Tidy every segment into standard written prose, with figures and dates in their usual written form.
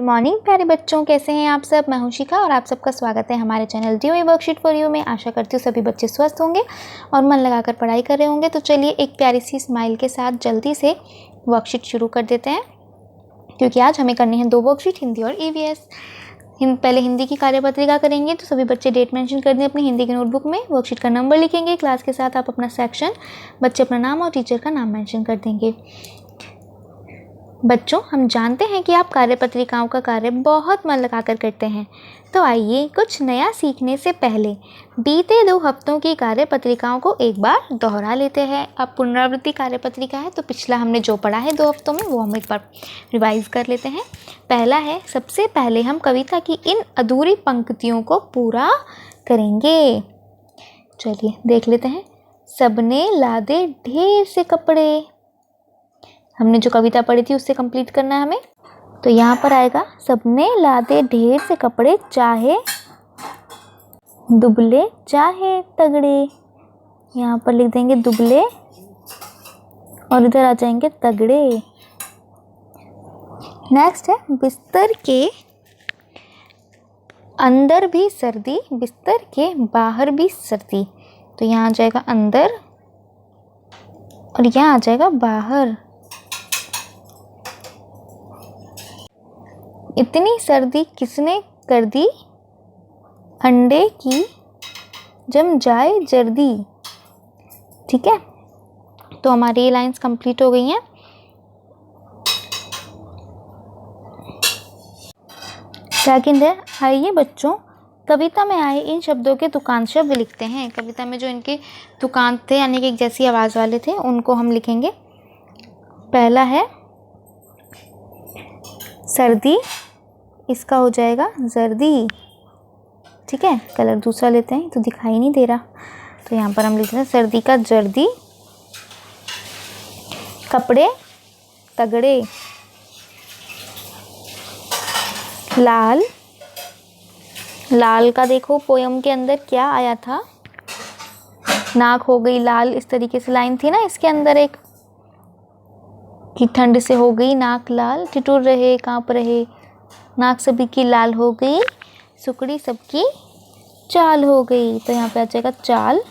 Morning प्यारे बच्चों, कैसे हैं आप सब। मैं हूं शिखा और आप सबका स्वागत है हमारे channel D worksheet for you में। आशा करती हूँ सभी बच्चे स्वस्थ होंगे और मन लगाकर पढ़ाई कर रहे होंगे। तो चलिए एक प्यारी सी स्माइल के साथ जल्दी से वर्कशीट शुरू कर देते हैं, क्योंकि आज हमें करनी है 2 वर्कशीट, हिंदी और ईवीएस। पहले हिंदी की कार्यपत्रिका करेंगे, तो सभी बच्चे डेट मेंशन कर दें अपनी हिंदी की नोटबुक में। वर्कशीट का नंबर लिखेंगे, क्लास के साथ आप अपना सेक्शन, बच्चे अपना नाम और टीचर का नाम मेंशन कर देंगे। बच्चों, हम जानते हैं कि आप कार्यपत्रिकाओं का कार्य बहुत मन लगाकर करते हैं, तो आइए कुछ नया सीखने से पहले बीते 2 हफ्तों की कार्यपत्रिकाओं को एक बार दोहरा लेते हैं। अब पुनरावृत्ति कार्यपत्रिका है, तो पिछला हमने जो पढ़ा है 2 हफ्तों में वो हम एक बार रिवाइज कर लेते हैं। पहला है, सबसे पहले हम कविता की इन अधूरी पंक्तियों को पूरा करेंगे। चलिए देख लेते हैं। सबने लादे ढेर से कपड़े, हमने जो कविता पढ़ी थी उससे कंप्लीट करना है हमें। तो यहाँ पर आएगा, सबने लादे ढेर से कपड़े, चाहे दुबले चाहे तगड़े। यहाँ पर लिख देंगे दुबले और इधर आ जाएंगे तगड़े। नेक्स्ट है, बिस्तर के अंदर भी सर्दी, बिस्तर के बाहर भी सर्दी। तो यहाँ आ जाएगा अंदर और यहाँ आ जाएगा बाहर। इतनी सर्दी किसने कर दी, अंडे की जम जाए जर्दी। ठीक है, तो हमारी ये लाइंस कंप्लीट हो गई हैं। सेकंड है, आइए बच्चों कविता में आए इन शब्दों के तुकांत शब्द लिखते हैं। कविता में जो इनके तुकांत थे, यानी कि एक जैसी आवाज़ वाले थे, उनको हम लिखेंगे। पहला है सर्दी, इसका हो जाएगा जर्दी। ठीक है, कलर दूसरा लेते हैं, तो दिखाई नहीं दे रहा, तो यहाँ पर हम लिखते हैं सर्दी का जर्दी। कपड़े तगड़े, लाल, लाल का देखो पोयम के अंदर क्या आया था, नाक हो गई लाल, इस तरीके से लाइन थी ना इसके अंदर एक, कि ठंड से हो गई नाक लाल, ठिठुर रहे कांप रहे, नाक सभी की लाल हो गई, सुकड़ी सबकी चाल हो गई। तो यहाँ पे आ जाएगा चाल।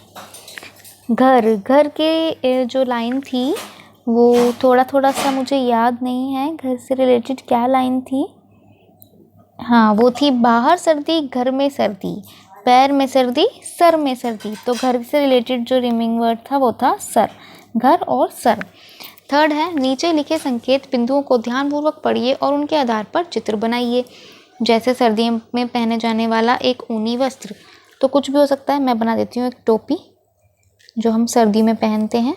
घर, घर के जो लाइन थी वो थोड़ा थोड़ा सा मुझे याद नहीं है, घर से रिलेटेड क्या लाइन थी। हाँ, वो थी बाहर सर्दी घर में सर्दी, पैर में सर्दी सर में सर्दी। तो घर से रिलेटेड जो रिमेनिंग वर्ड था वो था सर, घर और सर। थर्ड है, नीचे लिखे संकेत बिंदुओं को ध्यानपूर्वक पढ़िए और उनके आधार पर चित्र बनाइए। जैसे सर्दियों में पहने जाने वाला एक ऊनी वस्त्र, तो कुछ भी हो सकता है। मैं बना देती हूँ एक टोपी जो हम सर्दी में पहनते हैं।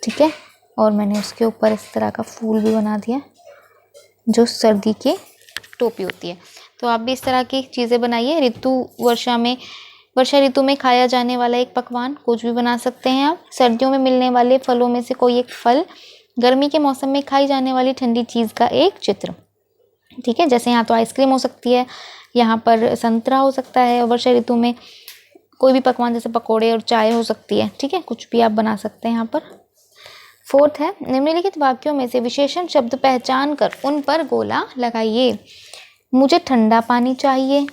ठीक है, और मैंने उसके ऊपर इस तरह का फूल भी बना दिया जो सर्दी की टोपी होती है। तो आप भी इस तरह की चीज़ें बनाइए। वर्षा ऋतु में खाया जाने वाला एक पकवान, कुछ भी बना सकते हैं आप। सर्दियों में मिलने वाले फलों में से कोई एक फल, गर्मी के मौसम में खाई जाने वाली ठंडी चीज़ का एक चित्र। ठीक है, जैसे यहाँ तो आइसक्रीम हो सकती है, यहाँ पर संतरा हो सकता है, और वर्षा ऋतु में कोई भी पकवान जैसे पकोड़े और चाय हो सकती है। ठीक है, कुछ भी आप बना सकते हैं यहाँ पर। फोर्थ है, निम्नलिखित वाक्यों में से विशेषण शब्द पहचान कर उन पर गोला लगाइए। मुझे ठंडा पानी चाहिए,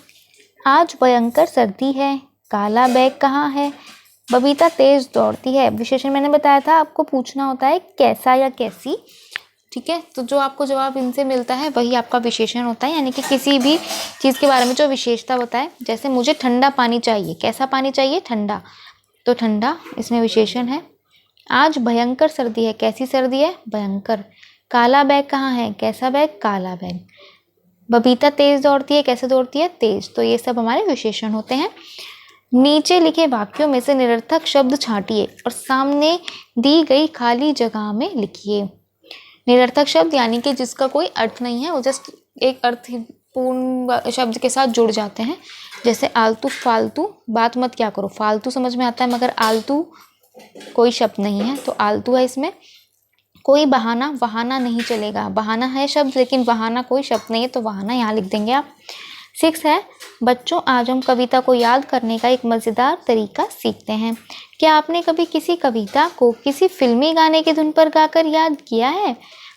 आज भयंकर सर्दी है, काला बैग कहाँ है, बबीता तेज दौड़ती है। विशेषण मैंने बताया था आपको पूछना होता है कैसा या कैसी। ठीक है, तो जो आपको जवाब इनसे मिलता है वही आपका विशेषण होता है, यानी कि किसी भी चीज़ के बारे में जो विशेषता बताए। जैसे मुझे ठंडा पानी चाहिए, कैसा पानी चाहिए, ठंडा, तो ठंडा इसमें विशेषण है। आज भयंकर सर्दी है, कैसी सर्दी है, भयंकर। काला बैग कहाँ है, कैसा बैग, काला बैग। बबीता तेज दौड़ती है, कैसे दौड़ती है, तेज। तो ये सब हमारे विशेषण होते हैं। नीचे लिखे वाक्यों में से निरर्थक शब्द छांटिए और सामने दी गई खाली जगह में लिखिए। निरर्थक शब्द यानी कि जिसका कोई अर्थ नहीं है, वो जस्ट एक अर्थपूर्ण शब्द के साथ जुड़ जाते हैं। जैसे आलतू फालतू, बात मत क्या करो, फालतू समझ में आता है मगर आलतू कोई शब्द नहीं है, तो आलतू है इसमें। कोई बहाना, वहाना नहीं चलेगा, बहाना है शब्द लेकिन वहाना कोई शब्द नहीं है, तो वहाना यहाँ लिख देंगे आप। 6 है, बच्चों आज हम कविता को याद करने का एक मज़ेदार तरीका सीखते हैं। क्या आपने कभी किसी कविता को किसी फिल्मी गाने की धुन पर गाकर याद किया है?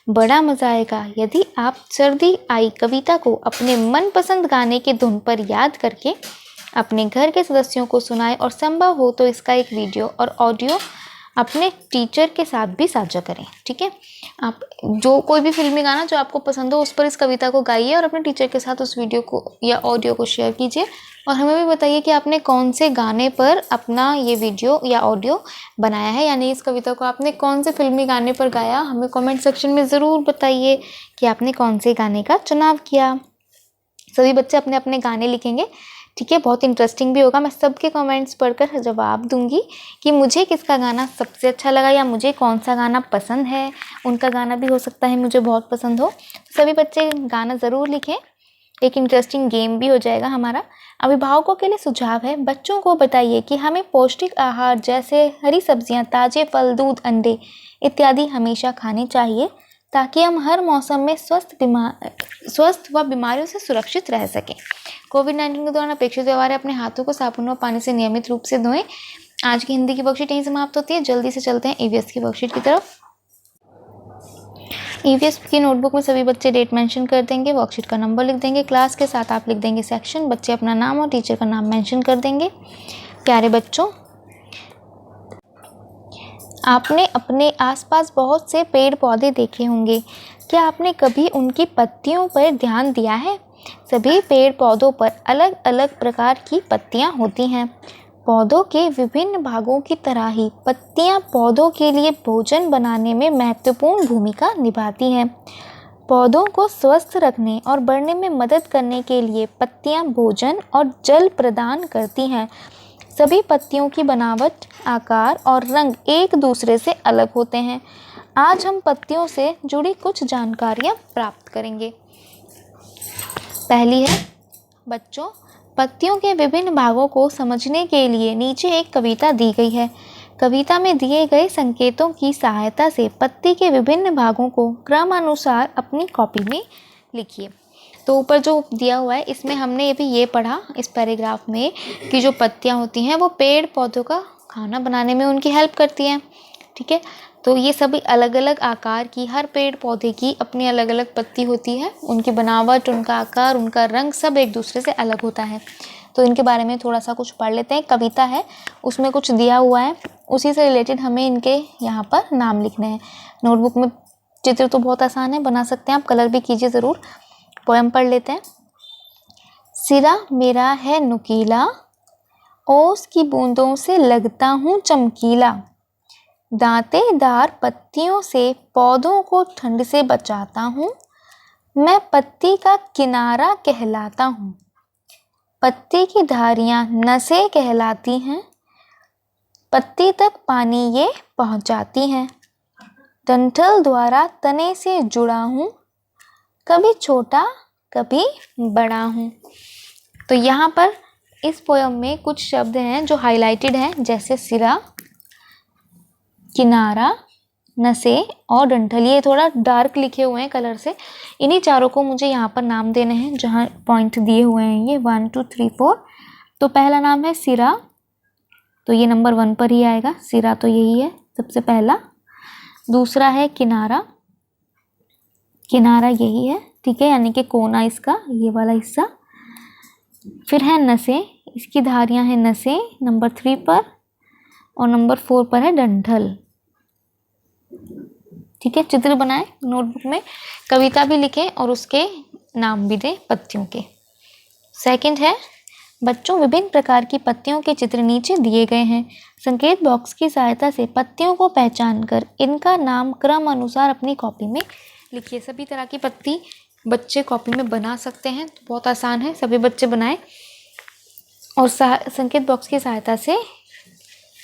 बड़ा मज़ा आएगा यदि आप सर्दी आई कविता को अपने मनपसंद गाने की धुन पर याद करके अपने घर के सदस्यों को सुनाएं और संभव हो तो इसका एक वीडियो और ऑडियो अपने टीचर के साथ भी साझा करें। ठीक है, आप जो कोई भी फिल्मी गाना जो आपको पसंद हो उस पर इस कविता को गाइए और अपने टीचर के साथ उस वीडियो को या ऑडियो को शेयर कीजिए और हमें भी बताइए कि आपने कौन से गाने पर अपना ये वीडियो या ऑडियो बनाया है, यानी इस कविता को आपने कौन से फिल्मी गाने पर गाया। हमें कमेंट सेक्शन में ज़रूर बताइए कि आपने कौन से गाने का चुनाव किया। सभी बच्चे अपने अपने गाने लिखेंगे। ठीक है, बहुत इंटरेस्टिंग भी होगा। मैं सबके कमेंट्स पढ़कर जवाब दूंगी कि मुझे किसका गाना सबसे अच्छा लगा या मुझे कौन सा गाना पसंद है। उनका गाना भी हो सकता है मुझे बहुत पसंद हो। सभी बच्चे गाना ज़रूर लिखें, एक इंटरेस्टिंग गेम भी हो जाएगा हमारा। अभिभावकों के लिए सुझाव है, बच्चों को बताइए कि हमें पौष्टिक आहार जैसे हरी सब्जियां, ताज़े फल, दूध, अंडे इत्यादि हमेशा खाने चाहिए ताकि हम हर मौसम में स्वस्थ व बीमारियों से सुरक्षित रह सकें। कोविड-19 के दौरान अपेक्षित व्यवहार है, अपने हाथों को साबुन व पानी से नियमित रूप से धोएं। आज की हिंदी की वर्कशीट यहीं समाप्त होती है। जल्दी से चलते हैं ईवीएस की वर्कशीट की तरफ। ईवीएस की नोटबुक में सभी बच्चे डेट मेंशन कर देंगे, वर्कशीट का नंबर लिख देंगे, क्लास के साथ आप लिख देंगे सेक्शन, बच्चे अपना नाम और टीचर का नाम मेंशन कर देंगे। प्यारे बच्चों, आपने अपने आसपास बहुत से पेड़ पौधे देखे होंगे। क्या आपने कभी उनकी पत्तियों पर ध्यान दिया है? सभी पेड़ पौधों पर अलग अलग प्रकार की पत्तियां होती हैं। पौधों के विभिन्न भागों की तरह ही पत्तियां पौधों के लिए भोजन बनाने में महत्वपूर्ण भूमिका निभाती हैं। पौधों को स्वस्थ रखने और बढ़ने में मदद करने के लिए पत्तियां भोजन और जल प्रदान करती हैं। सभी पत्तियों की बनावट, आकार और रंग एक दूसरे से अलग होते हैं। आज हम पत्तियों से जुड़ी कुछ जानकारियां प्राप्त करेंगे। पहली है, बच्चों, पत्तियों के विभिन्न भागों को समझने के लिए नीचे एक कविता दी गई है। कविता में दिए गए संकेतों की सहायता से पत्ती के विभिन्न भागों को क्रमानुसार अपनी कॉपी में लिखिए। तो ऊपर जो दिया हुआ है इसमें हमने अभी ये पढ़ा इस पैराग्राफ में कि जो पत्तियां होती हैं वो पेड़ पौधों का खाना बनाने में उनकी हेल्प करती हैं। ठीक है, तो ये सभी अलग अलग आकार की, हर पेड़ पौधे की अपनी अलग अलग पत्ती होती है, उनकी बनावट, उनका आकार, उनका रंग सब एक दूसरे से अलग होता है। तो इनके बारे में थोड़ा सा कुछ पढ़ लेते हैं। कविता है, उसमें कुछ दिया हुआ है, उसी से रिलेटेड हमें इनके यहाँ पर नाम लिखने हैं। नोटबुक में चित्र तो बहुत आसान है, बना सकते हैं आप, कलर भी कीजिए ज़रूर। पोएम पढ़ लेते हैं। सिरा मेरा है नुकीला, ओस की बूंदों से लगता हूँ चमकीला, दांतेदार पत्तियों से पौधों को ठंड से बचाता हूँ, मैं पत्ती का किनारा कहलाता हूँ, पत्ती की धारियाँ नसें कहलाती हैं, पत्ती तक पानी ये पहुँचाती हैं, डंठल द्वारा तने से जुड़ा हूँ, कभी छोटा कभी बड़ा हूँ। तो यहाँ पर इस पोयम में कुछ शब्द हैं जो हाईलाइटेड हैं, जैसे सिरा, किनारा, नसें और डंठल। ये थोड़ा डार्क लिखे हुए हैं कलर से। इन्हीं चारों को मुझे यहाँ पर नाम देने हैं जहाँ पॉइंट दिए हुए हैं, ये 1 2 3 4। तो पहला नाम है सिरा, तो ये नंबर 1 पर ही आएगा। सिरा तो यही है सबसे पहला। दूसरा है किनारा, किनारा यही है, ठीक है, यानी कि कोना इसका, ये वाला हिस्सा। फिर है नसें, इसकी धारियां हैं नसें, नंबर 3 पर। और नंबर 4 पर है डंठल। ठीक है, चित्र बनाएं नोटबुक में, कविता भी लिखें और उसके नाम भी दें पत्तियों के। सेकंड है, बच्चों, विभिन्न प्रकार की पत्तियों के चित्र नीचे दिए गए हैं। संकेत बॉक्स की सहायता से पत्तियों को पहचान कर इनका नाम क्रम अनुसार अपनी कॉपी में लिखिए। सभी तरह की पत्ती बच्चे कॉपी में बना सकते हैं, तो बहुत आसान है, सभी बच्चे बनाएं और संकेत बॉक्स की सहायता से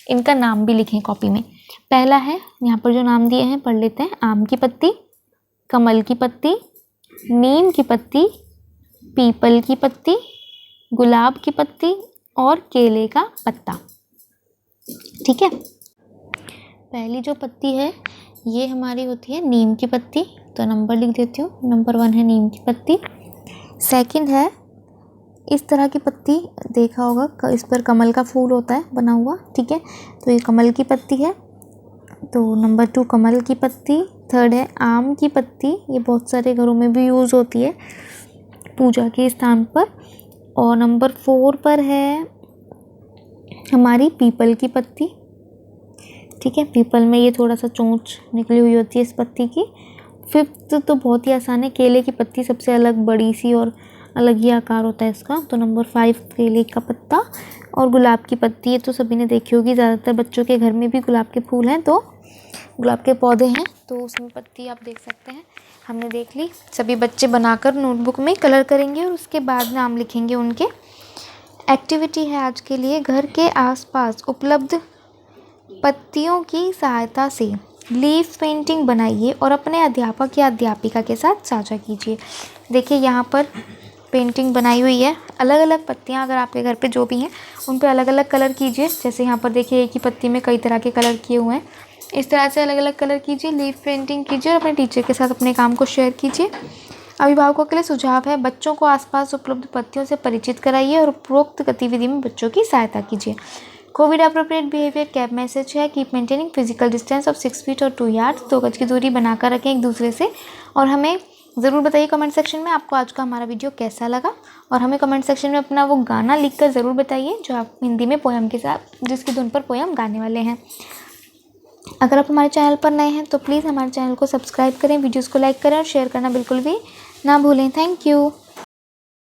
इनका नाम भी लिखें कॉपी में। पहला है, यहाँ पर जो नाम दिए हैं पढ़ लेते हैं। आम की पत्ती, कमल की पत्ती, नीम की पत्ती, पीपल की पत्ती, गुलाब की पत्ती और केले का पत्ता। ठीक है, पहली जो पत्ती है ये हमारी होती है नीम की पत्ती, तो नंबर लिख देती हूँ, नंबर 1 है नीम की पत्ती। सेकंड है, इस तरह की पत्ती देखा होगा, इस पर कमल का फूल होता है बना हुआ, ठीक है, तो ये कमल की पत्ती है। तो नंबर 2 कमल की पत्ती, थर्ड है आम की पत्ती, ये बहुत सारे घरों में भी यूज़ होती है पूजा के स्थान पर। और नंबर 4 पर है हमारी पीपल की पत्ती, ठीक है। पीपल में ये थोड़ा सा चोंच निकली हुई होती है इस पत्ती की। 5th तो बहुत ही आसान है, केले की पत्ती सबसे अलग बड़ी सी और अलग ही आकार होता है इसका, तो नंबर 5 केले का पत्ता। और गुलाब की पत्ती, ये तो सभी ने देखी होगी, ज़्यादातर बच्चों के घर में भी गुलाब के फूल हैं, तो गुलाब के पौधे हैं तो उसमें पत्ती आप देख सकते हैं। हमने देख ली। सभी बच्चे बनाकर नोटबुक में कलर करेंगे और उसके बाद नाम लिखेंगे उनके। एक्टिविटी है आज के लिए, घर के आसपास उपलब्ध पत्तियों की सहायता से लीफ पेंटिंग बनाइए और अपने अध्यापक या अध्यापिका के साथ साझा कीजिए। देखिए यहाँ पर पेंटिंग बनाई हुई है, अलग अलग पत्तियाँ अगर आपके घर पे जो भी हैं उन पे अलग अलग कलर कीजिए। जैसे यहाँ पर देखिए एक ही पत्ती में कई तरह के कलर किए हुए हैं, इस तरह से अलग अलग कलर कीजिए, लीफ पेंटिंग कीजिए और अपने टीचर के साथ अपने काम को शेयर कीजिए। अभिभावकों के लिए सुझाव है, बच्चों को आसपास उपलब्ध पत्तियों से परिचित कराइए और उपरोक्त गतिविधि में बच्चों की सहायता कीजिए। COVID appropriate behaviour cab message है, keep maintaining physical distance of 6 feet और 2 यार्ड्स, 2 गज की दूरी बनाकर रखें एक दूसरे से। और हमें ज़रूर बताइए कमेंट सेक्शन में आपको आज का हमारा वीडियो कैसा लगा, और हमें कमेंट सेक्शन में अपना वो गाना लिखकर ज़रूर बताइए जो आप हिंदी में पोएम के साथ जिसकी धुन पर पोएम गाने वाले हैं। अगर आप हमारे चैनल पर नए हैं तो प्लीज़ हमारे चैनल को सब्सक्राइब करें, वीडियोज़ को लाइक करें और शेयर करना बिल्कुल भी ना भूलें। Thank you.